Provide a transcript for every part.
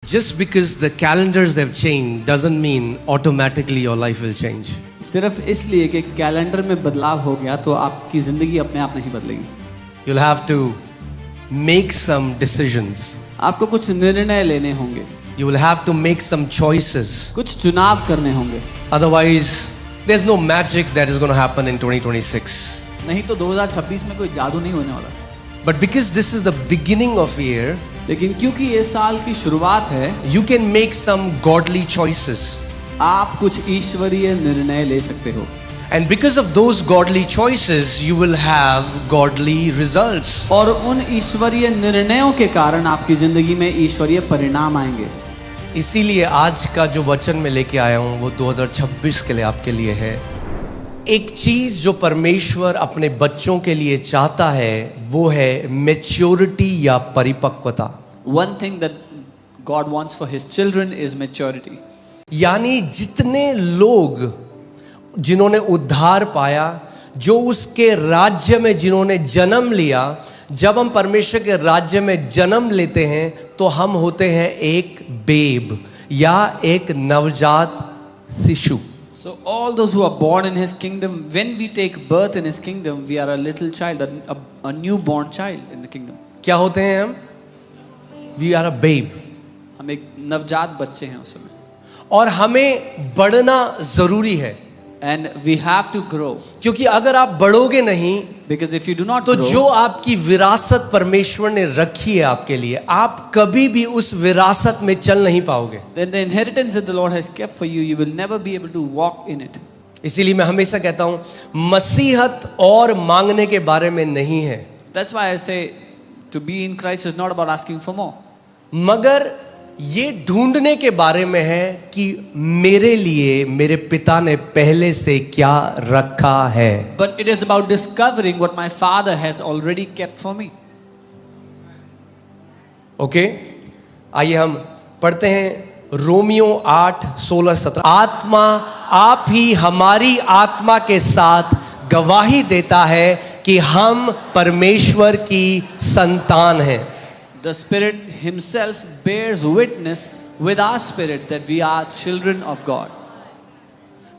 Just because the calendars have changed doesn't mean automatically your life will change. सिर्फ इसलिए कि calendar में बदलाव हो गया तो आपकी जिंदगी अपने आप नहीं बदलेगी. You'll have to make some decisions. आपको कुछ निर्णय लेने होंगे. You will have to make some choices. कुछ चुनाव करने होंगे. Otherwise, there's no magic that is going to happen in 2026. नहीं तो 2026 में कोई जादू नहीं होने वाला. But because this is the beginning of year, लेकिन क्योंकि ये साल की शुरुआत है, you can make some godly choices. आप कुछ ईश्वरीय निर्णय ले सकते हो. And because of those godly choices, you will have godly results. और उन ईश्वरीय निर्णयों के कारण आपकी जिंदगी में ईश्वरीय परिणाम आएंगे. इसीलिए आज का जो वचन मैं लेके आया हूँ वो 2026 के लिए आपके लिए है. एक चीज जो परमेश्वर अपने बच्चों के लिए चाहता है वो है मैच्योरिटी या परिपक्वता. One thing that God wants for His children is maturity. यानी जितने लोग जिन्होंने उद्धार पाया, जो उसके राज्य में जिन्होंने जन्म लिया, जब हम परमेश्वर के राज्य में जन्म लेते हैं तो हम होते हैं एक बेब या एक नवजात शिशु. So all those who are born in His kingdom, when we take birth in His kingdom, we are a little child, a newborn child in the kingdom. क्या होते हैं हम? We are a babe. हम एक नवजात बच्चे हैं उस समय. और हमें बढ़ना जरूरी है. And we have to grow. क्योंकि अगर आप बढ़ोगे नहीं, Because if you do not तो grow, जो आपकी विरासत परमेश्वर ने रखी है आपके लिए, आप कभी भी उस विरासत में चल नहीं पाओगे. then the inheritance that the Lord has kept for you, you will never be able to walk in it. इसीलिए मैं हमेशा कहता हूं मसीहत और मांगने के बारे में नहीं है, That's why I say to be in Christ is not about asking for more. मगर ये ढूंढने के बारे में है कि मेरे लिए मेरे पिता ने पहले से क्या रखा है. But it is about discovering what my Father has already kept for me. Okay, आइए हम पढ़ते हैं रोमियो 8:16-17. आत्मा आप ही हमारी आत्मा के साथ गवाही देता है कि हम परमेश्वर की संतान हैं. The Spirit Himself bears witness with our spirit that we are children of God.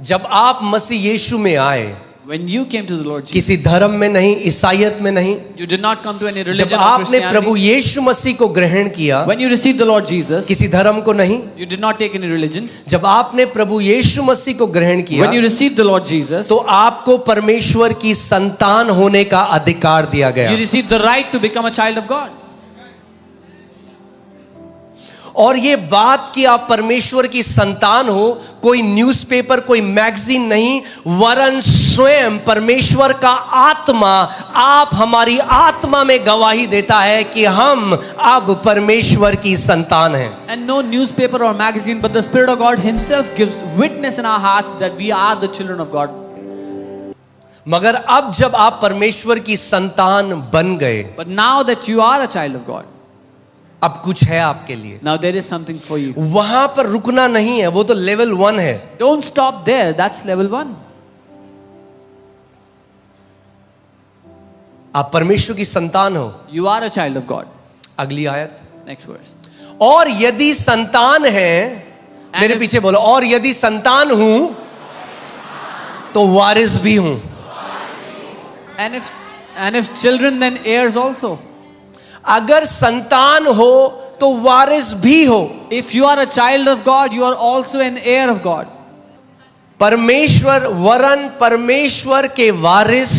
जब आप मसीह यीशु में आए, When you came to the Lord Jesus, किसी धर्म में नहीं, ईसाईयत में नहीं, you did not come to any religion जब or आपने प्रभु Christianity. यीशु मसीह को ग्रहण किया, When you received the Lord Jesus, किसी धर्म को नहीं, you did not take any religion. जब आपने प्रभु यीशु मसीह को ग्रहण किया, When you received the Lord Jesus, तो आपको परमेश्वर की संतान होने का अधिकार दिया गया. you received the right to become a child of God. और ये बात कि आप परमेश्वर की संतान हो, कोई न्यूज़पेपर, कोई मैगजीन नहीं, वरन स्वयं परमेश्वर का आत्मा आप हमारी आत्मा में गवाही देता है कि हम अब परमेश्वर की संतान हैं. And no newspaper or magazine, but the Spirit of God Himself gives witness in our hearts that we are the children of God. मगर अब जब आप परमेश्वर की संतान बन गए, But now that you are a child of God, अब कुछ है आपके लिए. now there is something for you. वहां पर रुकना नहीं है, वो तो लेवल 1 है. Don't stop there. That's level 1. आप परमेश्वर की संतान हो. You are a child of God. अगली आयत. Next verse. और यदि संतान है, मेरे पीछे बोलो, और यदि संतान हूं तो वारिस भी हूं. And if children, then heirs also. अगर संतान हो तो वारिस भी हो. If you are a child of God, you are also an heir of God. परमेश्वर वरन परमेश्वर के वारिस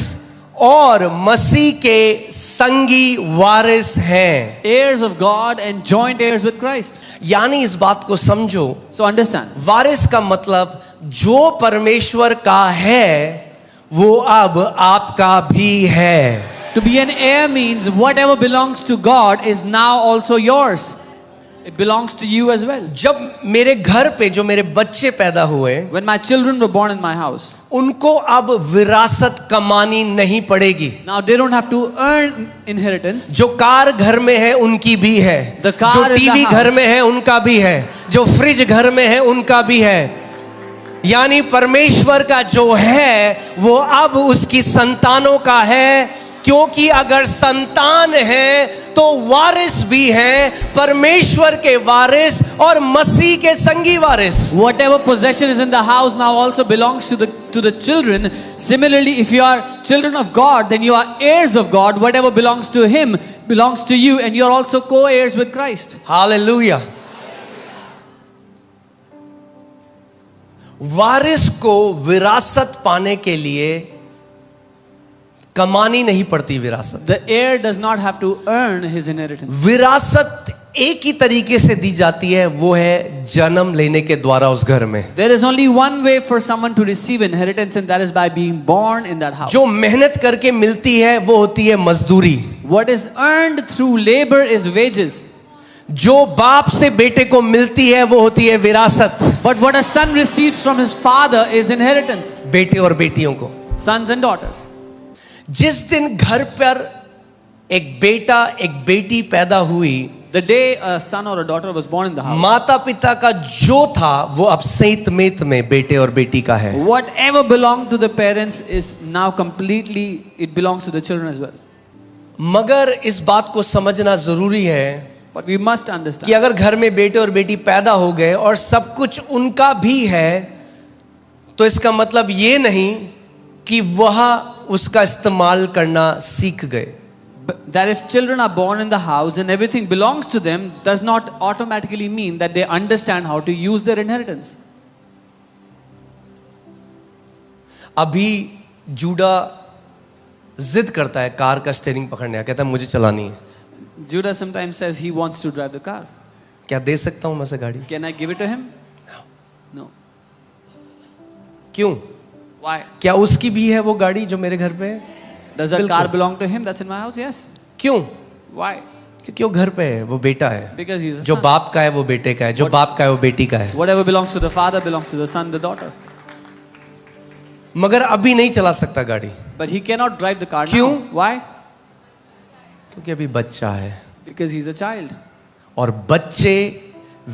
और मसीह के संगी वारिस हैं. Heirs of God and joint heirs with Christ. यानी इस बात को समझो, So understand. वारिस का मतलब जो परमेश्वर का है वो अब आपका भी है. To be an heir means whatever belongs to God is now also yours. It belongs to you as well. जब मेरे घर पे जो मेरे बच्चे पैदा हुए, When my children were born in my house, उनको अब विरासत कमानी नहीं पड़ेगी. now they don't have to earn inheritance. जो कार घर में है उनकी भी है, The car जो in the टीवी house. घर में है उनका भी है, जो फ्रिज घर में है उनका भी है. यानी परमेश्वर का जो है वो अब उसकी संतानों का है क्योंकि अगर संतान है तो वारिस भी हैं, परमेश्वर के वारिस और मसीह के संगी वारिस। Whatever possession is in the house now also belongs to the children. Similarly, if you are children of God, then you are heirs of God. Whatever belongs to Him belongs to you, and you are also co-heirs with Christ. Hallelujah. वारिस को विरासत पाने के लिए कमानी नहीं पड़ती। विरासत, The heir does not have to earn his inheritance. विरासत एक ही तरीके से दी जाती है, वो है जन्म लेने के द्वारा उस घर में। There is only one way for someone to receive inheritance, and that is by being born in that house. जो मेहनत करके मिलती है वो होती है मजदूरी। What is earned through labor is wages. जो बाप से बेटे को मिलती है वो होती है विरासत। But what a son receives from his father is inheritance. बेटे और बेटियों को। Sons and daughters. जिस दिन घर पर एक बेटा एक बेटी पैदा हुई, The day a son or a daughter was born in the house, माता पिता का जो था वो अब सहित मेत में बेटे और बेटी का है। whatever belonged to the parents is now completely, it belongs to the children as well. मगर इस बात को समझना जरूरी है But we must कि understand, अगर घर में बेटे और बेटी पैदा हो गए और सब कुछ उनका भी है, तो इसका मतलब ये नहीं कि वह उसका इस्तेमाल करना सीख गए। that if children are born in the house and everything belongs to them, does not automatically mean that they understand how to use their inheritance. अभी जूडा जिद करता है कार का स्टीयरिंग पकड़ने का, कहता है मुझे चलानी है। Judah sometimes says he wants to drive the car. क्या दे सकता हूं मैं उसे गाड़ी? Can I give it to him? No. क्यों? Why? क्या उसकी भी है वो गाड़ी जो मेरे घर पे है? Does that बिल्कुल। car belong to him? That's in my house? Yes. क्यों? Why? क्योंकि वो घर पे है, वो बेटा है। Because he's a जो son. बाप का है वो बेटे का है, जो बाप का है वो बेटी का है। Whatever belongs to the father belongs to the son, the daughter. मगर अभी नहीं चला सकता गाड़ी, But he cannot drive the car क्यों? now. Why? क्योंकि अभी बच्चा है Because he's a child. और बच्चे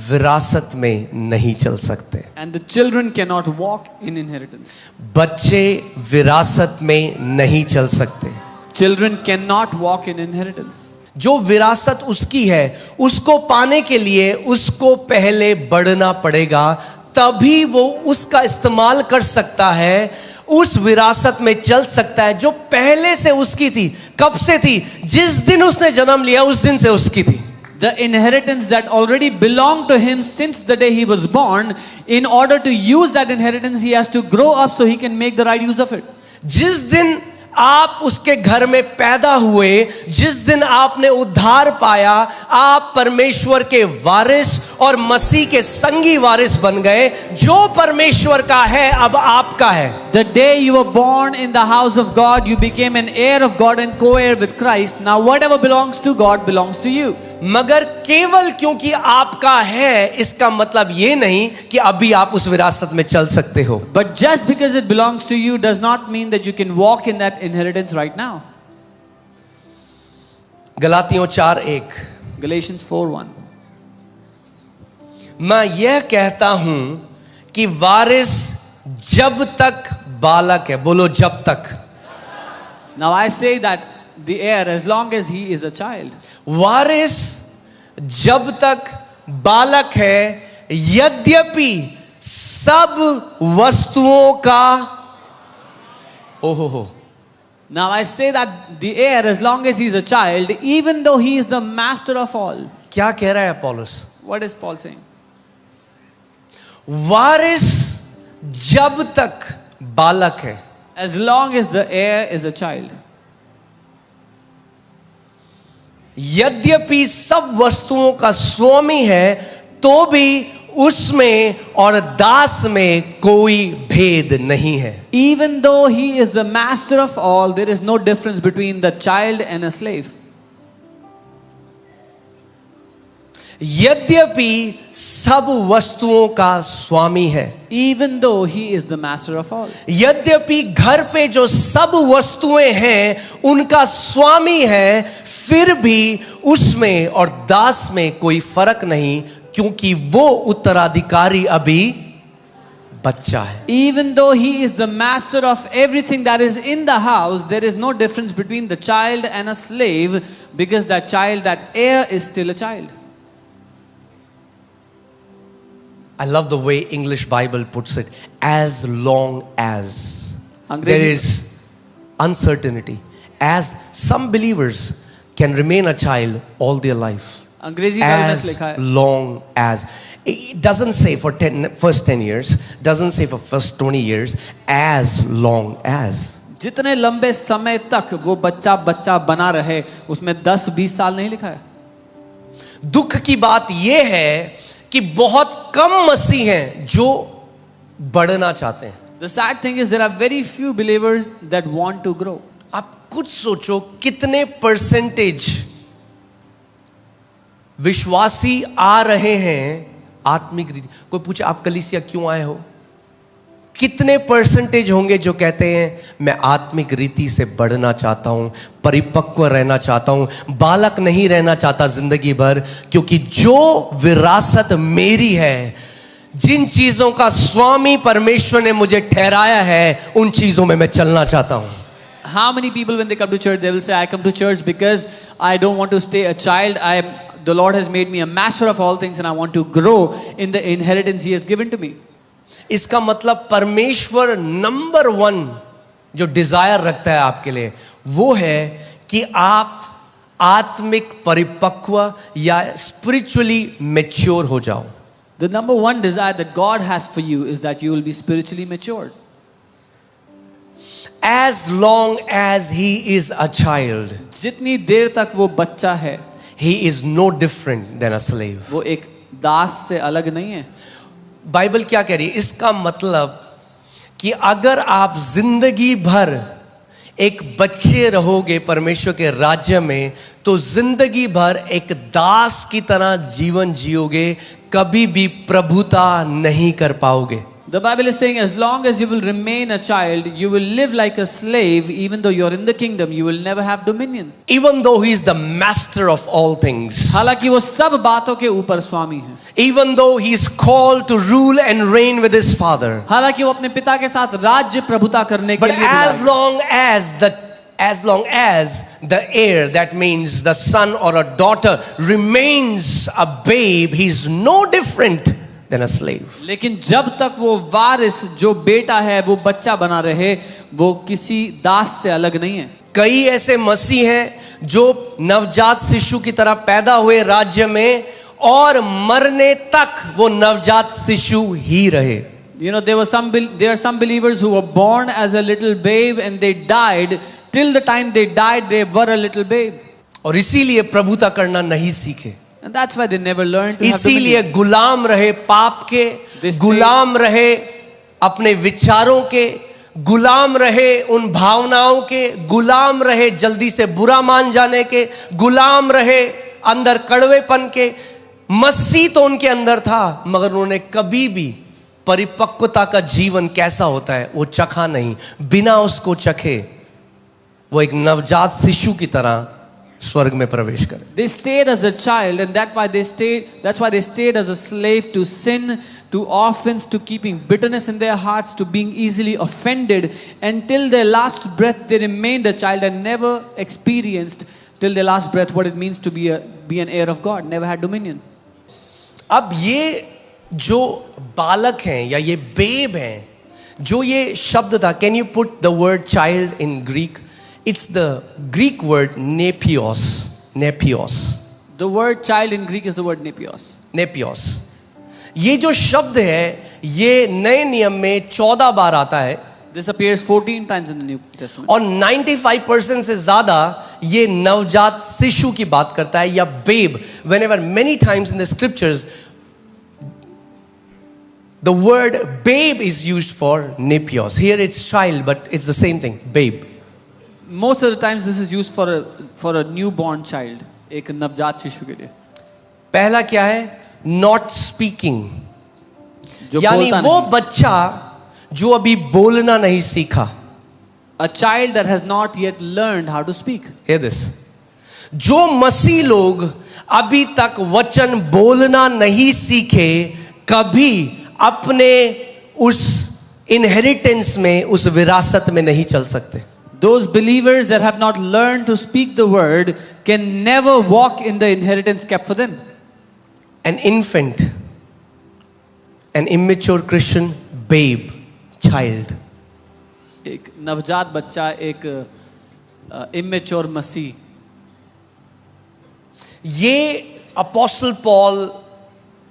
विरासत में नहीं चल सकते। And the children cannot walk in inheritance. बच्चे विरासत में नहीं चल सकते। Children cannot walk in inheritance. जो विरासत उसकी है उसको पाने के लिए उसको पहले बढ़ना पड़ेगा, तभी वो उसका इस्तेमाल कर सकता है, उस विरासत में चल सकता है जो पहले से उसकी थी। कब से थी? जिस दिन उसने जन्म लिया उस दिन से उसकी थी। The inheritance that already belonged to him since the day he was born, in order to use that inheritance, he has to grow up so he can make the right use of it. जिस दिन आप उसके घर में पैदा हुए, जिस दिन आपने उद्धार पाया, आप परमेश्वर के वारिस और मसीह के संगी वारिस बन गए। जो परमेश्वर का है अब आपका है। The day you were born in the house of God, you became an heir of God and co-heir with Christ. Now whatever belongs to God belongs to you. मगर केवल क्योंकि आपका है इसका मतलब ये नहीं कि अभी आप उस विरासत में चल सकते हो। But just because it belongs to you does not mean that you can walk in that inheritance right now. गलातियों 4:1 Galatians 4:1. मैं यह कहता हूं कि वारिस जब तक बालक है, बोलो जब तक। Now I say that the heir, as long as he is a child, वारिस जब तक बालक है, यद्यपि सब वस्तुओं का ओहो। now I say that the heir, as long as he is a child, even though he is the master of all. क्या कह रहा है पौलुस? What is Paul saying? वारिस जब तक बालक है, As long as the heir is a child, यद्यपि सब वस्तुओं का स्वामी है, तो भी उसमें और दास में कोई भेद नहीं है। even though he is the master of all, there is no difference between the child and a slave. यद्यपि सब वस्तुओं का स्वामी है, Even though he is the master of all. यद्यपि घर पे जो सब वस्तुएं हैं उनका स्वामी है, फिर भी उसमें और दास में कोई फर्क नहीं, क्योंकि वो उत्तराधिकारी अभी बच्चा है. Even though he is the master of everything that is in the house, there is no difference between the child and a slave, because that child, that heir, is still a child. I love the way English Bible puts it. As long as there अंग्रेजी is uncertainty, as some believers can remain a child all their life. अंग्रेजी Bible में As लिखा है, long as. It doesn't say for first 10 years, doesn't say for first 20 years, as long as. जितने लंबे समय तक वो बच्चा बच्चा बना रहे, उसमें 10-20 साल नहीं लिखा है. दुख की बात यह है कि बहुत कम मसीह हैं जो बढ़ना चाहते हैं. The sad thing is there are very few believers that want to grow. आप कुछ सोचो कितने परसेंटेज विश्वासी आ रहे हैं आत्मिक रीति. कोई पूछे आप कलीसिया क्यों आए हो, कितने परसेंटेज होंगे जो कहते हैं मैं आत्मिक रीति से बढ़ना चाहता हूं, परिपक्व रहना चाहता हूं, बालक नहीं रहना चाहता जिंदगी भर, क्योंकि जो विरासत मेरी है, जिन चीजों का स्वामी परमेश्वर ने मुझे ठहराया है, उन चीजों में मैं चलना चाहता हूं. How many people when they come to church, they will say, I come to church because I don't want to stay a child. The Lord has made me a master of all things and I want to grow in the inheritance He has given to me. इसका मतलब परमेश्वर number 1 जो Dzire रखता है आपके लिए, वो है कि आप आत्मिक परिपक्व या स्पिरिचुअली मैच्योर हो जाओ. The number one desire that God has for you is that you will be spiritually matured. As long as he is a child, जितनी देर तक वो बच्चा है, he is no different than a slave. वो एक दास से अलग नहीं है. बाइबल क्या कह रही है? इसका मतलब कि अगर आप जिंदगी भर एक बच्चे रहोगे परमेश्वर के राज्य में, तो जिंदगी भर एक दास की तरह जीवन जियोगे, कभी भी प्रभुता नहीं कर पाओगे. The Bible is saying as long as you will remain a child, you will live like a slave. Even though you're in the kingdom, you will never have dominion. Even though he is the master of all things, हालांकि वो सब बातों के ऊपर स्वामी है. even though he is called to rule and reign with his father, हालांकि वो अपने पिता के साथ राज्य प्रभुता करने के but लिए as long as the heir, that means the son or a daughter, remains a babe, he is no different than a slave. लेकिन जब तक वो वारिस जो बेटा है वो बच्चा बना रहे, वो किसी दास से अलग नहीं है. कई ऐसे मसीह हैं जो नवजात शिशु की तरह पैदा हुए राज्य में, और मरने तक वो नवजात शिशु ही रहे. You know, there are some believers who were born as a little babe and they died. Till the time they died, they were a little babe. और इसीलिए प्रभुता करना नहीं सीखे. And that's why they never learned to have इसीलिए dominion. गुलाम रहे पाप के, गुलाम रहे अपने विचारों के, गुलाम रहे उन भावनाओं के, गुलाम रहे जल्दी से बुरा मान जाने के, गुलाम रहे अंदर कड़वेपन के. मसीह तो उनके अंदर था, मगर उन्होंने कभी भी परिपक्वता का जीवन कैसा होता है वो चखा नहीं. बिना उसको चखे वो एक नवजात शिशु की तरह स्वर्ग में प्रवेश करे. They stayed as a child, and that's why they stayed as a slave to sin, to offense, to keeping bitterness in their hearts, to being easily offended. Until their last breath, they remained a child and never experienced till their last breath what it means to be an heir of God. Never had dominion. अब ये जो बालक हैं या ये babe हैं, जो ये शब्द था, can you put the word child in Greek? It's the Greek word nepios. Nepios. The word child in Greek is the word nepios. Nepios. ये जो शब्द है ये नए नियम में 14 बार आता है. This appears 14 times in the New Testament. और 95% से ज्यादा ये नवजात शिशु की बात करता है या babe. Whenever many times in the scriptures the word babe is used for nepios. Here it's child, but it's the same thing, babe. Most of the times this is used for a newborn child, एक नवजात शिशु के लिए. पहला क्या है? Not speaking. जो यानी बोलता वो नहीं. बच्चा जो अभी बोलना नहीं सीखा. A child that has not yet learned how to speak. Hear this. जो मसीह लोग अभी तक वचन बोलना नहीं सीखे, कभी अपने उस इनहेरिटेंस में, उस विरासत में नहीं चल सकते. Those believers that have not learned to speak the word can never walk in the inheritance kept for them. An infant, an immature Christian babe, child, एक नवजात बच्चा, एक immature मसीह. ये अपोस्टल पॉल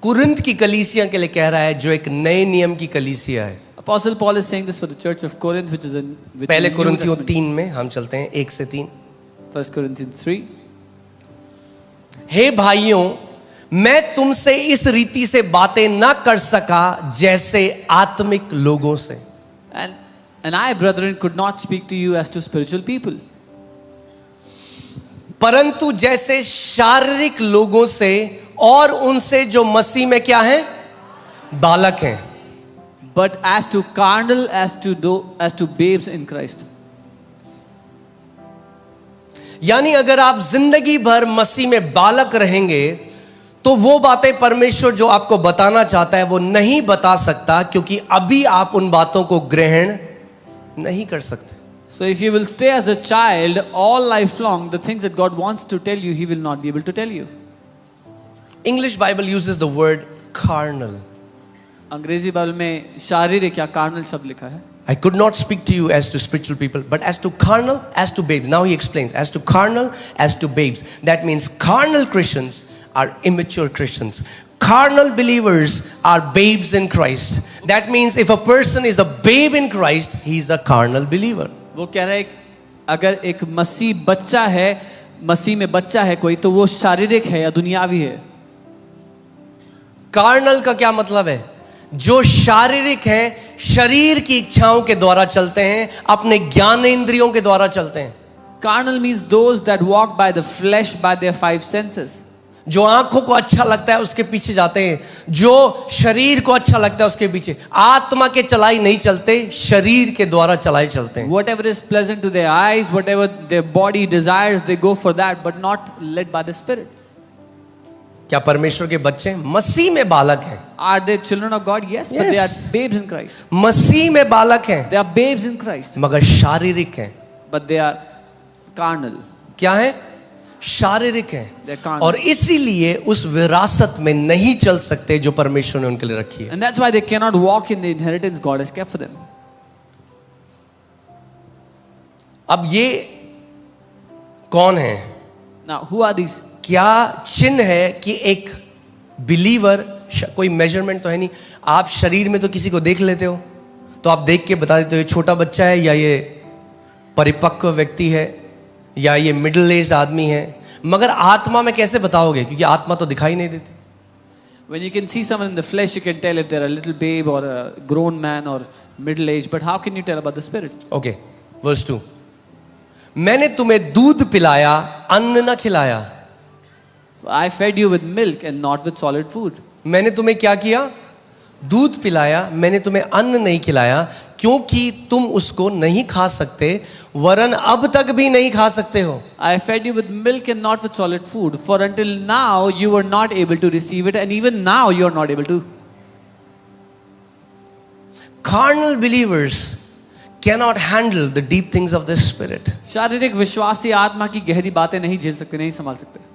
कुरिन्थ की कलीसिया के लिए कह रहा है, जो एक नए नियम की कलीसिया है. Apostle Paul is saying this for the church of Corinth, which is पहले कुरिन्थियों 3 में हम चलते हैं, 1 से 3. 1 Corinthians 3. हे भाइयों, मैं तुमसे इस रीति से बातें ना कर सका जैसे आत्मिक लोगों से. And I, brethren, could not speak to you as to spiritual people, परंतु जैसे शारीरिक लोगों से और उनसे जो मसीह में क्या है, बालक हैं. but as to carnal, as to babes in Christ. यानी अगर आप जिंदगी भर मसीह में बालक रहेंगे तो वो बातें परमेश्वर जो आपको बताना चाहता है वो नहीं बता सकता, क्योंकि अभी आप उन बातों को ग्रहण नहीं कर सकते. So if you will stay as a child all life long, the things that God wants to tell you, He will not be able to tell you. English Bible uses the word carnal. अंग्रेजी Bible में शारीरिक या carnal शब्द लिखा है. I could not speak to you as to spiritual people, but as to carnal, as to babes. Now he explains, as to carnal, as to babes. That means carnal Christians are immature Christians. Carnal believers are babes in Christ. That means if a person is a babe in Christ, he is a carnal believer. वो कह रहा है अगर एक मसीह बच्चा है, मसीह में बच्चा है कोई, तो वो शारीरिक है या दुनियावी है. कार्नल का क्या मतलब है? जो शारीरिक है, शरीर की इच्छाओं के द्वारा चलते हैं, अपने ज्ञानेंद्रियों के द्वारा चलते हैं. Carnal means those that walk by the flesh, by their 5 senses. जो आंखों को अच्छा लगता है उसके पीछे जाते हैं, जो शरीर को अच्छा लगता है उसके पीछे. आत्मा के चलाई नहीं चलते, शरीर के द्वारा चलाए चलते हैं. Whatever is pleasant to their eyes, whatever their body desires, they go for that, but not led by the Spirit. क्या परमेश्वर के बच्चे मसीह में बालक हैं? Are they children of God? Yes, but they are babes in Christ. मसीह में बालक हैं, They are babes in Christ, मगर शारीरिक हैं. but they are carnal. क्या है? शारीरिक हैं. They are carnal. और इसीलिए उस विरासत में नहीं चल सकते जो परमेश्वर ने उनके लिए रखी है. And that's why they cannot walk in the inheritance God has kept for them. अब ये कौन है? Now, who are these? क्या चिन्ह है कि एक बिलीवर, कोई मेजरमेंट तो है नहीं. आप शरीर में तो किसी को देख लेते हो, तो आप देख के बता देते हो ये छोटा बच्चा है या ये परिपक्व व्यक्ति है या ये मिडिल एज आदमी है. मगर आत्मा में कैसे बताओगे? क्योंकि आत्मा तो दिखाई नहीं देती. When you can see someone in the flesh, you can tell if they're a little babe or a grown man or middle age. But how can you tell about the Spirit? Okay, verse 2. मैंने तुम्हें दूध पिलाया, अन्न न खिलाया. I fed you with milk and not with solid food. मैंने तुम्हें क्या किया? दूध पिलाया, मैंने तुम्हें अन्न नहीं खिलाया, क्योंकि तुम उसको नहीं खा सकते, वरन अब तक भी नहीं खा सकते हो. I fed you with milk and not with solid food, for until now you were not able to receive it, and even now you are not able to. Carnal believers cannot handle the deep things of the Spirit. शारीरिक विश्वासी आत्मा की गहरी बातें नहीं झेल सकते, नहीं संभाल सकते.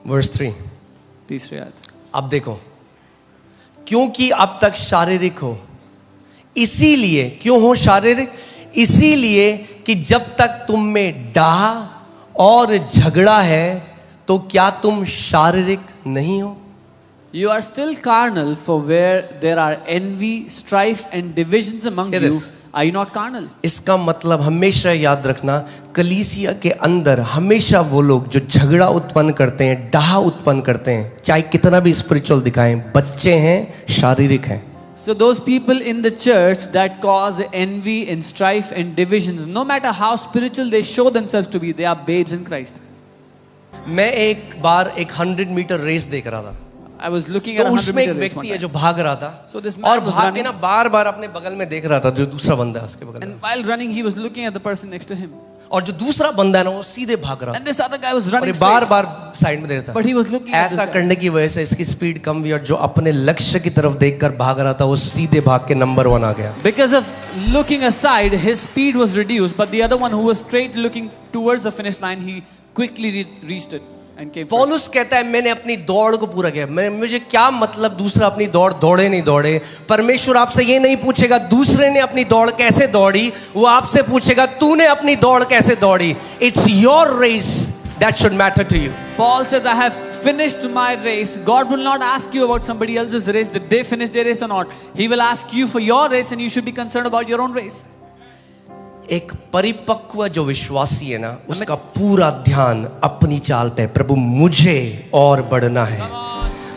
वर्स 3. तीसरी आयत. अब देखो, क्योंकि अब तक शारीरिक हो, इसीलिए, क्यों हो शारीरिक? इसीलिए कि जब तक तुम में डाह और झगड़ा है तो क्या तुम शारीरिक नहीं हो? You are still carnal, for where there are envy, strife and divisions among Hear you, this. are you not carnal? इसका मतलब हमेशा याद रखना, कलीसिया के अंदर हमेशा वो लोग जो झगड़ा उत्पन्न करते हैं, डाह उत्पन्न करते हैं, चाहे कितना भी स्पिरिचुअल दिखाएं, बच्चे हैं, शारीरिक हैं. So those people in the church that cause envy and strife and divisions, no matter how spiritual they show themselves to be, they are babes in Christ. मैं एक बार एक 100 मीटर रेस देख रहा था. I was looking तो at a 100 उसमें एक meter race one व्यक्ति है time. जो भाग रहा था, So this man और was भाग के running. ना बार बार अपने बगल में देख रहा था जो दूसरा बंदा है उसके बगल में. And while running, he was looking at the person next to him. और जो दूसरा बंदा है ना वो सीधे भाग रहा And this other guy was और running ये बार straight. बार साइड में देता But he was looking at this ऐसा guy. करने की वजह से इसकी स्पीड कम हुई और जो अपने लक्ष्य की तरफ देखकर भाग रहा था वो सीधे भाग के नंबर 1 आ गया Because of looking aside, his speed was reduced. But the other one who was straight looking towards the finish line, he quickly reached it and came first. पौलुस कहता है मैंने अपनी दौड़ को पूरा किया मुझे क्या मतलब दूसरा अपनी दौड़ दौड़े नहीं दौड़े परमेश्वर आपसे ये नहीं पूछेगा दूसरे ने अपनी दौड़ कैसे दौड़ी वो आपसे पूछेगा तूने अपनी दौड़ कैसे दौड़ी it's your race that should matter to you Paul says, I have finished my race. God will not ask you about somebody else's race, that they finished their race or not. He will ask you for your race and you should be concerned about your own race. एक परिपक्व जो विश्वासी है ना उसका पूरा ध्यान अपनी चाल पे प्रभु मुझे और बढ़ना है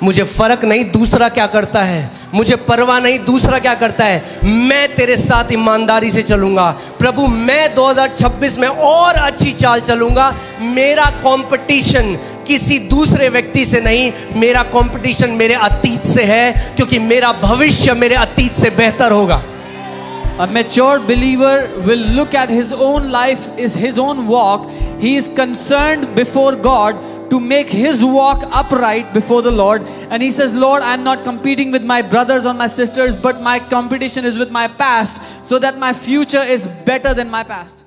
मुझे फर्क नहीं दूसरा क्या करता है मुझे परवाह नहीं दूसरा क्या करता है मैं तेरे साथ ईमानदारी से चलूंगा प्रभु मैं 2026 में और अच्छी चाल चलूंगा मेरा कंपटीशन किसी दूसरे व्यक्ति से नहीं मेरा कंपटीशन मेरे अतीत से है क्योंकि मेरा भविष्य मेरे अतीत से बेहतर होगा A mature believer will look at his own life, is his own walk. He is concerned before God to make his walk upright before the Lord. And he says, Lord, I'm not competing with my brothers or my sisters, but my competition is with my past, so that my future is better than my past.